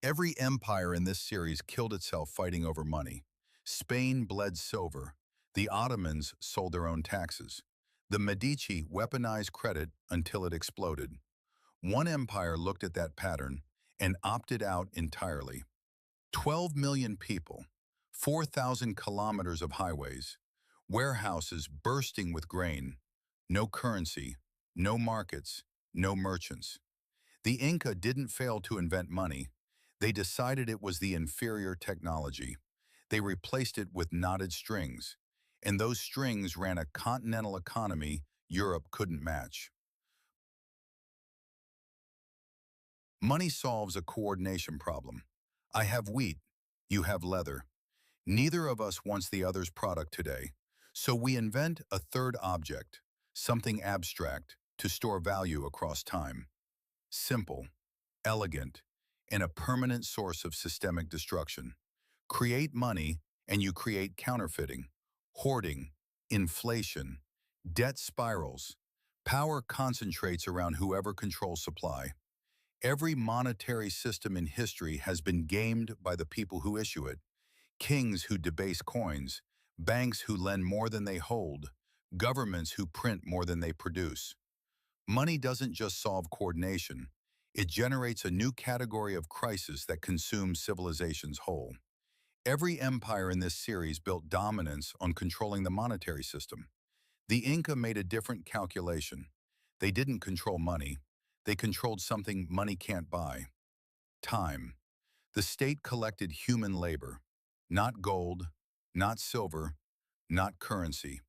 Every empire in this series killed itself fighting over money. Spain bled silver. The Ottomans sold their own taxes. The Medici weaponized credit until it exploded. One empire looked at that pattern and opted out entirely. 12 million people, 4,000 kilometers of highways, warehouses bursting with grain, no currency, no markets, no merchants. The Inca didn't fail to invent money. They decided it was the inferior technology. They replaced it with knotted strings, and those strings ran a continental economy Europe couldn't match. Money solves a coordination problem. I have wheat, you have leather. Neither of us wants the other's product today, so we invent a third object, something abstract, to store value across time. Simple, elegant, and a permanent source of systemic destruction. Create money and you create counterfeiting, hoarding, inflation, debt spirals. Power concentrates around whoever controls supply. Every monetary system in history has been gamed by the people who issue it. Kings who debase coins, banks who lend more than they hold, governments who print more than they produce. Money doesn't just solve coordination. It generates a new category of crisis that consumes civilizations whole. Every empire in this series built dominance on controlling the monetary system. The Inca made a different calculation. They didn't control money. They controlled something money can't buy: time. The state collected human labor, not gold, not silver, not currency.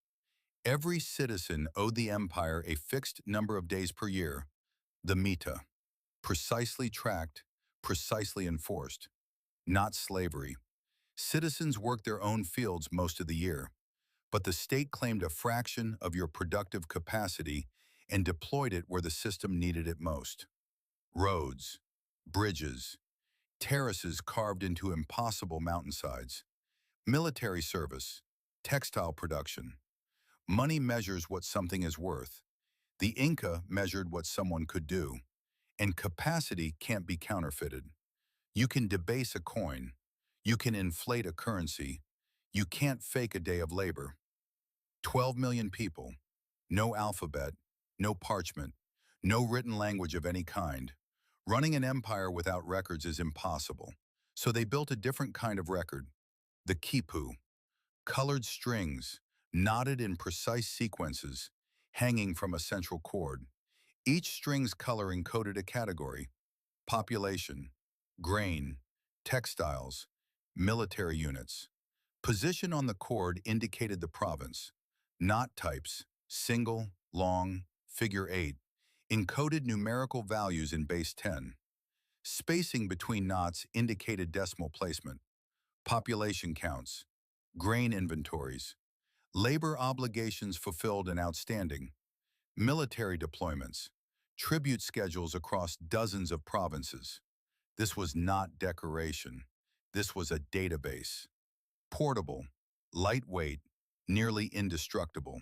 Every citizen owed the empire a fixed number of days per year, the mita, precisely tracked, precisely enforced, not slavery. Citizens worked their own fields most of the year, but the state claimed a fraction of your productive capacity and deployed it where the system needed it most. Roads, bridges, terraces carved into impossible mountainsides, military service, textile production. Money measures what something is worth. The Inca measured what someone could do, and capacity can't be counterfeited. You can debase a coin, you can inflate a currency, you can't fake a day of labor. 12 million people, no alphabet, no parchment, no written language of any kind. Running an empire without records is impossible, so they built a different kind of record, the quipu, colored strings, knotted in precise sequences, hanging from a central cord. Each string's color encoded a category: population, grain, textiles, military units. Position on the cord indicated the province. Knot types, single, long, figure 8, encoded numerical values in base 10. Spacing between knots indicated decimal placement. Population counts, grain inventories, labor obligations fulfilled and outstanding, military deployments, tribute schedules across dozens of provinces. This was not decoration. This was a database. Portable, lightweight, nearly indestructible.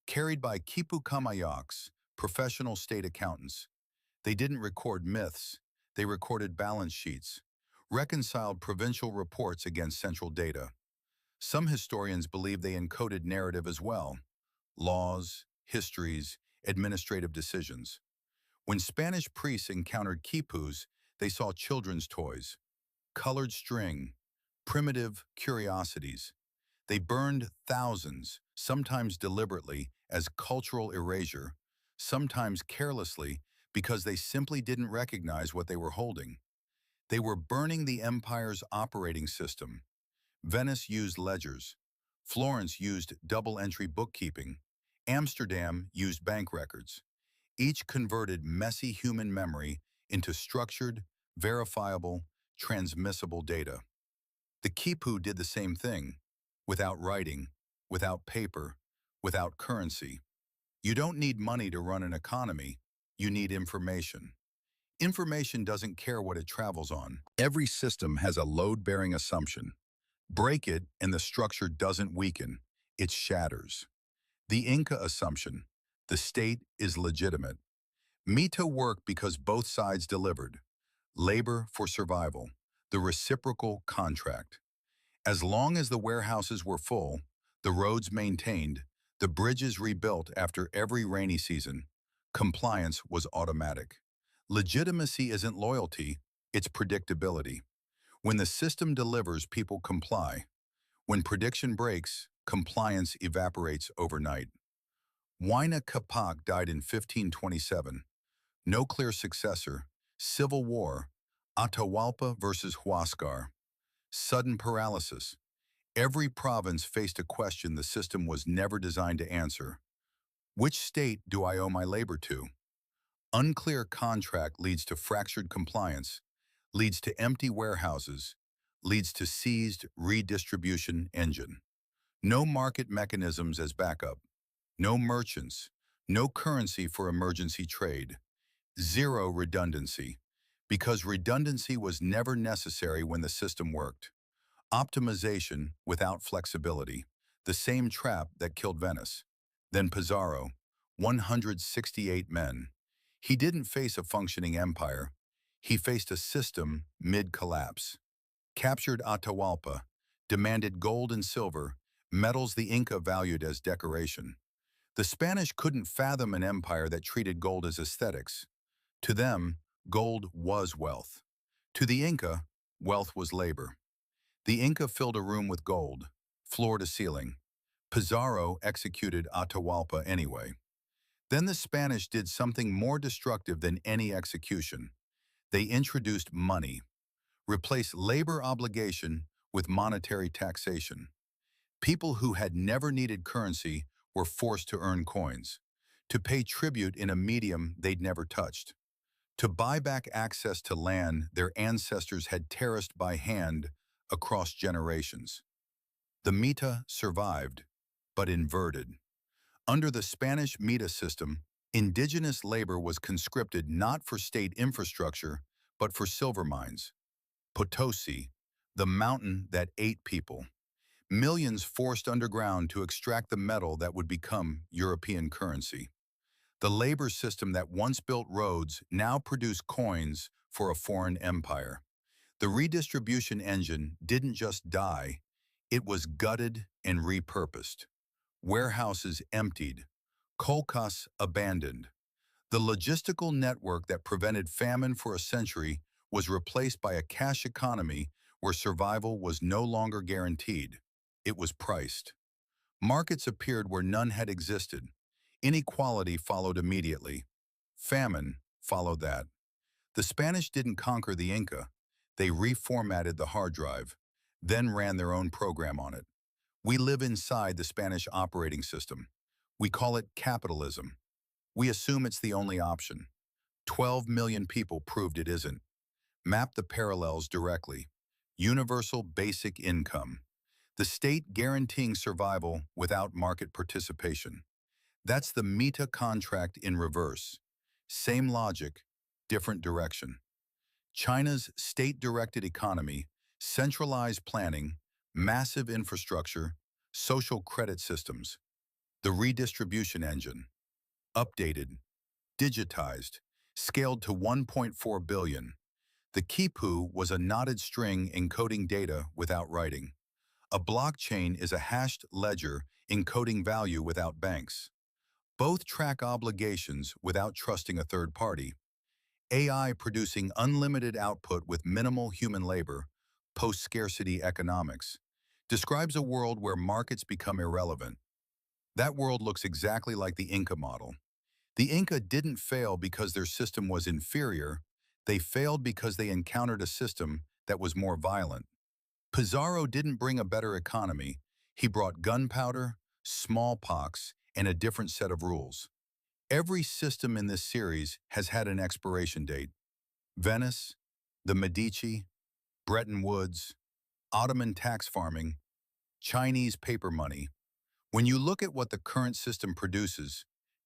Carried by quipu kamayaks, professional state accountants. They didn't record myths. They recorded balance sheets, reconciled provincial reports against central data. Some historians believe they encoded narrative as well: laws, histories, administrative decisions. When Spanish priests encountered quipus, they saw children's toys, colored string, primitive curiosities. They burned thousands, sometimes deliberately, as cultural erasure, sometimes carelessly, because they simply didn't recognize what they were holding. They were burning the empire's operating system. Venice used ledgers. Florence used double-entry bookkeeping. Amsterdam used bank records. Each converted messy human memory into structured, verifiable, transmissible data. The quipu did the same thing, without writing, without paper, without currency. You don't need money to run an economy, you need information. Information doesn't care what it travels on. Every system has a load-bearing assumption. Break it and the structure doesn't weaken, it shatters. The Inca assumption: the state is legitimate. Mita worked because both sides delivered. Labor for survival, the reciprocal contract. As long as the warehouses were full, the roads maintained, the bridges rebuilt after every rainy season, compliance was automatic. Legitimacy isn't loyalty, it's predictability. When the system delivers, people comply. When prediction breaks, compliance evaporates overnight. Huayna Capac died in 1527. No clear successor. Civil War. Atahualpa versus Huascar. Sudden paralysis. Every province faced a question the system was never designed to answer. Which state do I owe my labor to? Unclear contract leads to fractured compliance, leads to empty warehouses, leads to seized redistribution engine. No market mechanisms as backup, no merchants, no currency for emergency trade, zero redundancy, because redundancy was never necessary when the system worked. Optimization without flexibility, the same trap that killed Venice. Then Pizarro, 168 men. He didn't face a functioning empire. He faced a system mid-collapse. Captured Atahualpa, demanded gold and silver, metals the Inca valued as decoration. The Spanish couldn't fathom an empire that treated gold as aesthetics. To them, gold was wealth. To the Inca, wealth was labor. The Inca filled a room with gold, floor to ceiling. Pizarro executed Atahualpa anyway. Then the Spanish did something more destructive than any execution. They introduced money, replaced labor obligation with monetary taxation. People who had never needed currency were forced to earn coins, to pay tribute in a medium they'd never touched, to buy back access to land their ancestors had terraced by hand across generations. The mita survived, but inverted. Under the Spanish mita system, indigenous labor was conscripted not for state infrastructure, but for silver mines. Potosi, the mountain that ate people. Millions forced underground to extract the metal that would become European currency. The labor system that once built roads now produced coins for a foreign empire. The redistribution engine didn't just die, it was gutted and repurposed. Warehouses emptied, kolkhas abandoned. The logistical network that prevented famine for a century was replaced by a cash economy where survival was no longer guaranteed. It was priced. Markets appeared where none had existed. Inequality followed immediately. Famine followed that. The Spanish didn't conquer the Inca. They reformatted the hard drive, then ran their own program on it. We live inside the Spanish operating system. We call it capitalism. We assume it's the only option. 12 million people proved it isn't. Map the parallels directly. Universal basic income. The state guaranteeing survival without market participation. That's the meta contract in reverse. Same logic, different direction. China's state-directed economy, centralized planning, massive infrastructure, social credit systems. The redistribution engine. Updated, digitized, scaled to 1.4 billion. The quipu was a knotted string encoding data without writing. A blockchain is a hashed ledger encoding value without banks. Both track obligations without trusting a third party. AI producing unlimited output with minimal human labor, post-scarcity economics, describes a world where markets become irrelevant. That world looks exactly like the Inca model. The Inca didn't fail because their system was inferior, they failed because they encountered a system that was more violent. Pizarro didn't bring a better economy, he brought gunpowder, smallpox, and a different set of rules. Every system in this series has had an expiration date. Venice, the Medici, Bretton Woods, Ottoman tax farming, Chinese paper money. When you look at what the current system produces,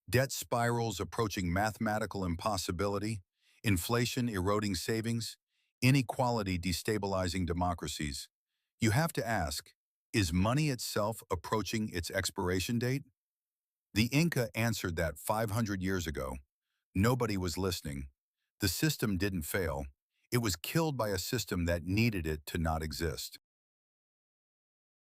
debt spirals approaching mathematical impossibility, inflation eroding savings, inequality destabilizing democracies, you have to ask, is money itself approaching its expiration date? The Inca answered that 500 years ago. Nobody was listening. The system didn't fail. It was killed by a system that needed it to not exist.